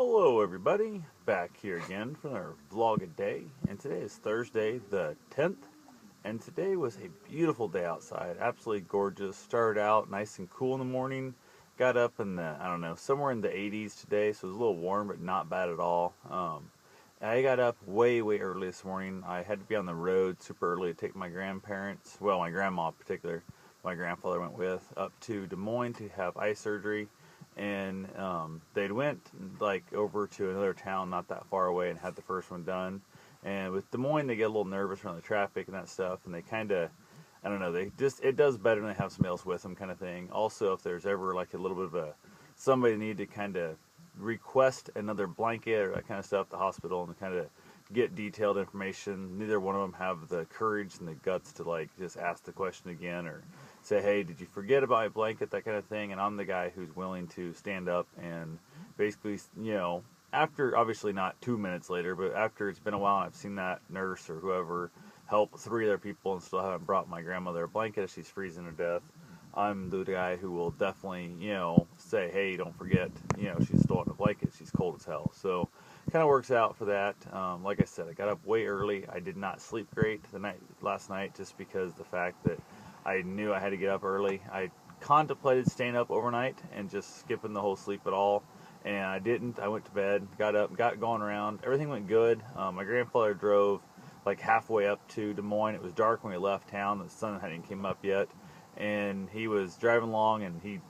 Hello everybody, back here again for our vlog a day, and today is Thursday the 10th, and today was a beautiful day outside, absolutely gorgeous. Started out nice and cool in the morning, got up in the, I don't know, somewhere in the 80s today, so it was a little warm but not bad at all. I got up way early this morning. I had to be on the road super early to take my grandparents, well my grandma in particular, my grandfather went with, up to Des Moines to have eye surgery. And they'd went like over to another town not that far away and had the first one done. And with Des Moines, they get a little nervous around the traffic and that stuff, and they kind of, I don't know, they just, it does better when they have somebody else with them kind of thing. Also, if there's ever like a little bit of a, somebody need to kind of request another blanket or that kind of stuff at the hospital and kind of get detailed information, neither one of them have the courage and the guts to like just ask the question again or say, hey, did you forget about my blanket, that kind of thing. And I'm the guy who's willing to stand up and basically, you know, after, obviously not 2 minutes later, but after it's been a while and I've seen that nurse or whoever help 3 other people and still haven't brought my grandmother a blanket as she's freezing to death, I'm the guy who will definitely, you know, say, hey, don't forget, you know, she's still in a blanket, she's cold as hell. So kind of works out for that. Like I said, I got up way early. I did not sleep great last night just because the fact that I knew I had to get up early. I contemplated staying up overnight and just skipping the whole sleep at all, and I didn't. I went to bed, got up, got going around. Everything went good. My grandfather drove like halfway up to Des Moines. It was dark when we left town. The sun hadn't came up yet, and he was driving along, and he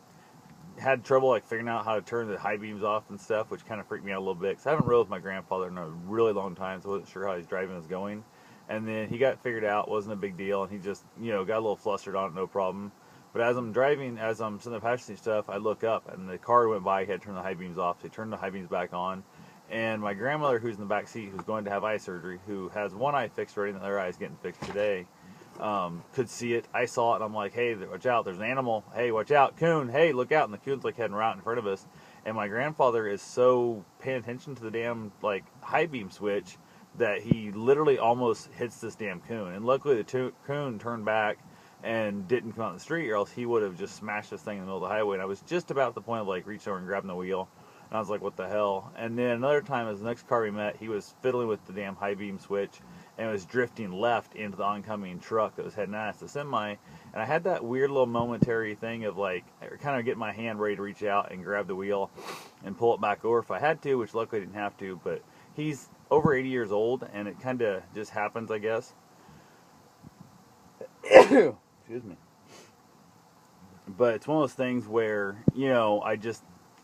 had trouble like figuring out how to turn the high beams off and stuff, which kind of freaked me out a little bit because I haven't rode with my grandfather in a really long time, so I wasn't sure how his driving was going. And then he got figured out, wasn't a big deal, and he just, you know, got a little flustered on it, no problem. But as I'm driving, as I'm sitting in the passenger seat stuff, I look up, and the car went by, he had to turn the high beams off, so he turned the high beams back on. And my grandmother, who's in the back seat, who's going to have eye surgery, who has one eye fixed already, and the other eye is getting fixed today, could see it. I saw it, and I'm like, hey, watch out, there's an animal. Hey, watch out, coon, hey, look out. And the coon's like heading right in front of us. And my grandfather is so paying attention to the damn, like, high beam switch that he literally almost hits this damn coon. And luckily the coon turned back and didn't come out in the street, or else he would have just smashed this thing in the middle of the highway. And I was just about at the point of like reaching over and grabbing the wheel. And I was like, what the hell? And then another time, as the next car we met, he was fiddling with the damn high beam switch and was drifting left into the oncoming truck that was heading at us, the semi. And I had that weird little momentary thing of like, kind of getting my hand ready to reach out and grab the wheel and pull it back over if I had to, which luckily I didn't have to. But he's over 80 years old, and it kind of just happens, I guess. Excuse me. But it's one of those things where, you know,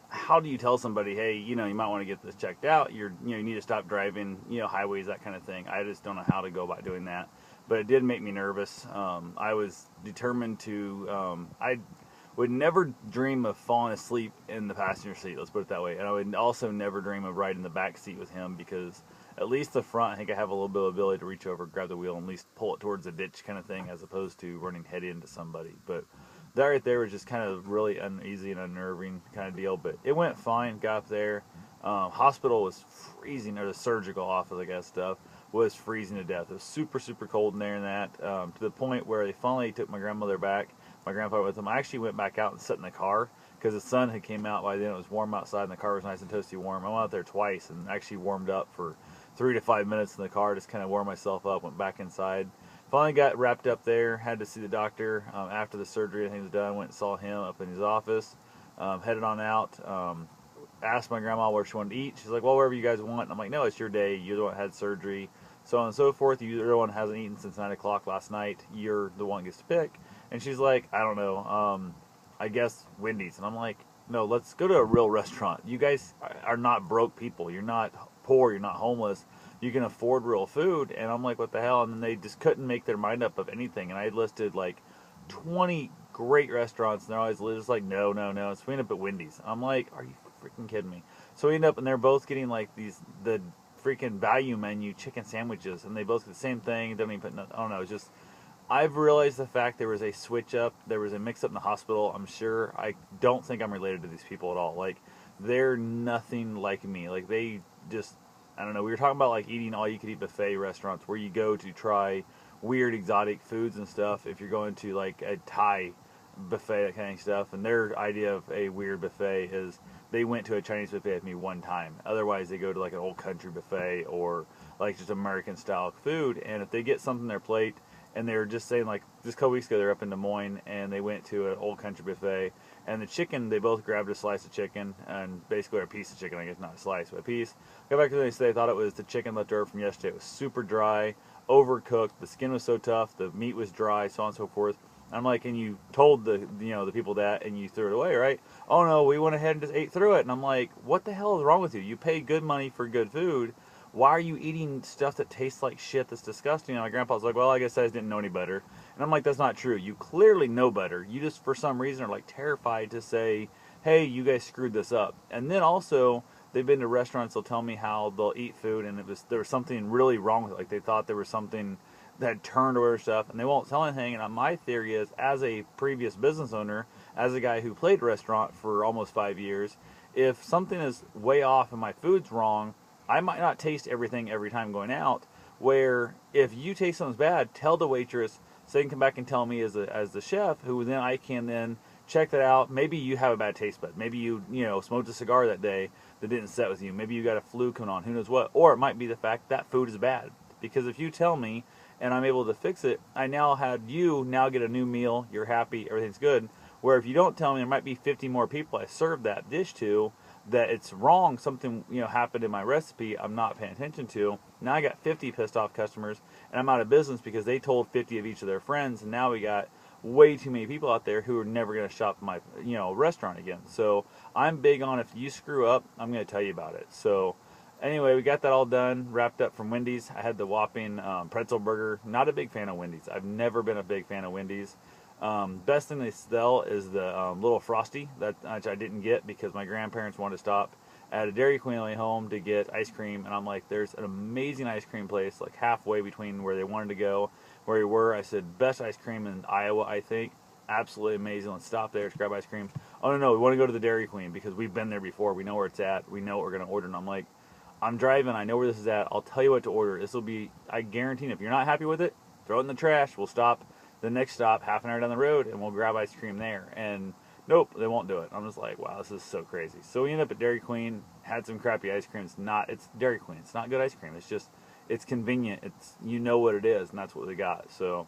how do you tell somebody, hey, you know, you might want to get this checked out, you need to stop driving, you know, highways, that kind of thing. I just don't know how to go about doing that. But it did make me nervous. I was determined to, I would never dream of falling asleep in the passenger seat, let's put it that way. And I would also never dream of riding the back seat with him, because at least the front, I think I have a little bit of ability to reach over, grab the wheel, and at least pull it towards a ditch kind of thing, as opposed to running head into somebody. But that right there was just kind of really uneasy and unnerving kind of deal. But it went fine, got up there. Hospital was freezing, or the surgical office, I guess, stuff, was freezing to death. It was super cold in there, and that, to the point where they finally took my grandmother back, my grandfather with them. I actually went back out and sat in the car because the sun had came out by then. It was warm outside, and the car was nice and toasty warm. I went out there twice and actually warmed up for 3 to 5 minutes in the car, just kind of warmed myself up, went back inside. Finally got wrapped up there, had to see the doctor after the surgery, everything was done, went and saw him up in his office, headed on out, asked my grandma where she wanted to eat. She's like, well, wherever you guys want. And I'm like, no, it's your day, you're the one that had surgery, so on and so forth. You're the one that hasn't eaten since 9 o'clock last night, you're the one that gets to pick. And she's like, I don't know, I guess Wendy's. And I'm like, no, let's go to a real restaurant. You guys are not broke people, you're not poor, you're not homeless, you can afford real food. And I'm like, what the hell? And then they just couldn't make their mind up of anything. And I listed like 20 great restaurants, and they're always just like, no. So we end up at Wendy's. I'm like, are you freaking kidding me? So we end up, and they're both getting like the freaking value menu chicken sandwiches, and they both get the same thing. Don't even put, I don't know, it's just, I've realized the fact there was a switch up, there was a mix up in the hospital. I'm sure, I don't think I'm related to these people at all. Like, they're nothing like me. Like, they just, I don't know, we were talking about like eating all you could eat buffet restaurants where you go to try weird exotic foods and stuff. If you're going to like a Thai buffet, that kind of stuff, and their idea of a weird buffet is they went to a Chinese buffet with me one time. Otherwise, they go to like an Old Country buffet or like just American style food. And if they get something on their plate, and they were just saying, like, just a couple weeks ago, they're up in Des Moines, and they went to an Old Country buffet, and the chicken, they both grabbed a slice of chicken, and basically a piece of chicken, I guess, not a slice, but a piece. Got back to them, they thought it was the chicken left over from yesterday. It was super dry, overcooked, the skin was so tough, the meat was dry, so on and so forth. I'm like, and you told the people that, and you threw it away, right? Oh no, we went ahead and just ate through it. And I'm like, what the hell is wrong with you? You pay good money for good food. Why are you eating stuff that tastes like shit that's disgusting? And my grandpa's like, well, I guess I just didn't know any better. And I'm like, that's not true. You clearly know better. You just, for some reason, are like terrified to say, hey, you guys screwed this up. And then also, they've been to restaurants, they'll tell me how they'll eat food, and there was something really wrong with it. Like, they thought there was something that had turned or stuff, and they won't tell anything. And my theory is, as a previous business owner, as a guy who played restaurant for almost 5 years, if something is way off and my food's wrong, I might not taste everything every time going out, where if you taste something's bad, tell the waitress so they can come back and tell me as the chef, who then I can then check that out. Maybe you have a bad taste bud. Maybe you smoked a cigar that day that didn't set with you. Maybe you got a flu coming on, who knows what. Or it might be the fact that food is bad. Because if you tell me and I'm able to fix it, I now have you now get a new meal, you're happy, everything's good. Where if you don't tell me, there might be 50 more people I served that dish to that it's wrong, something happened in my recipe I'm not paying attention to. Now I got 50 pissed off customers, and I'm out of business because they told 50 of each of their friends, and now we got way too many people out there who are never going to shop at my restaurant again. So I'm big on, if you screw up, I'm going to tell you about it. So anyway, we got that all done, wrapped up from Wendy's. I had the Whopping pretzel burger. Not a big fan of Wendy's. I've never been a big fan of Wendy's. Best thing they sell is the little Frosty, which I didn't get because my grandparents wanted to stop at a Dairy Queen on the way home to get ice cream, and I'm like, there's an amazing ice cream place like halfway between where they wanted to go, where we were. I said, best ice cream in Iowa, I think. Absolutely amazing. Let's stop there to grab ice cream. Oh no, we want to go to the Dairy Queen because we've been there before. We know where it's at. We know what we're going to order. And I'm like, I'm driving. I know where this is at. I'll tell you what to order. This will be, I guarantee, if you're not happy with it, throw it in the trash. We'll stop the next stop half an hour down the road and we'll grab ice cream there. And nope, they won't do it. I'm just like, wow, this is so crazy. So we ended up at Dairy Queen, had some crappy ice cream. It's Dairy Queen. It's not good ice cream. It's convenient. It's, what it is, and that's what we got. So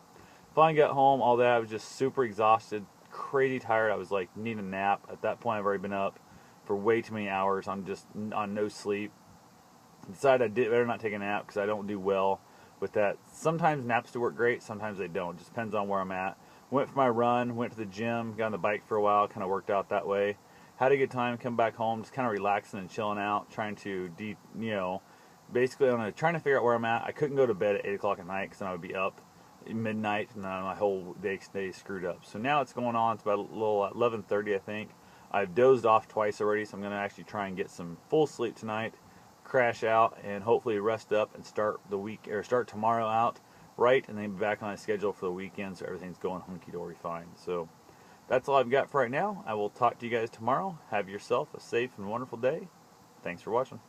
finally got home, all that. I was just super exhausted, crazy tired. I was like, need a nap. At that point, I've already been up for way too many hours. I'm just on no sleep. Decided I better not take a nap because I don't do well with that. Sometimes naps do work great, sometimes they don't. Just depends on where I'm at. Went for my run, went to the gym, got on the bike for a while, kind of worked out that way. Had a good time, come back home, just kind of relaxing and chilling out, trying to, basically trying to figure out where I'm at. I couldn't go to bed at 8 o'clock at night because then I would be up at midnight and then my whole day screwed up. So now it's going on, it's about a little 11:30 I think. I've dozed off twice already, so I'm going to actually try and get some full sleep tonight, crash out, and hopefully rest up and start tomorrow out right, and then be back on my schedule for the weekend so everything's going hunky-dory fine. So that's all I've got for right now. I will talk to you guys tomorrow. Have yourself a safe and wonderful day. Thanks for watching.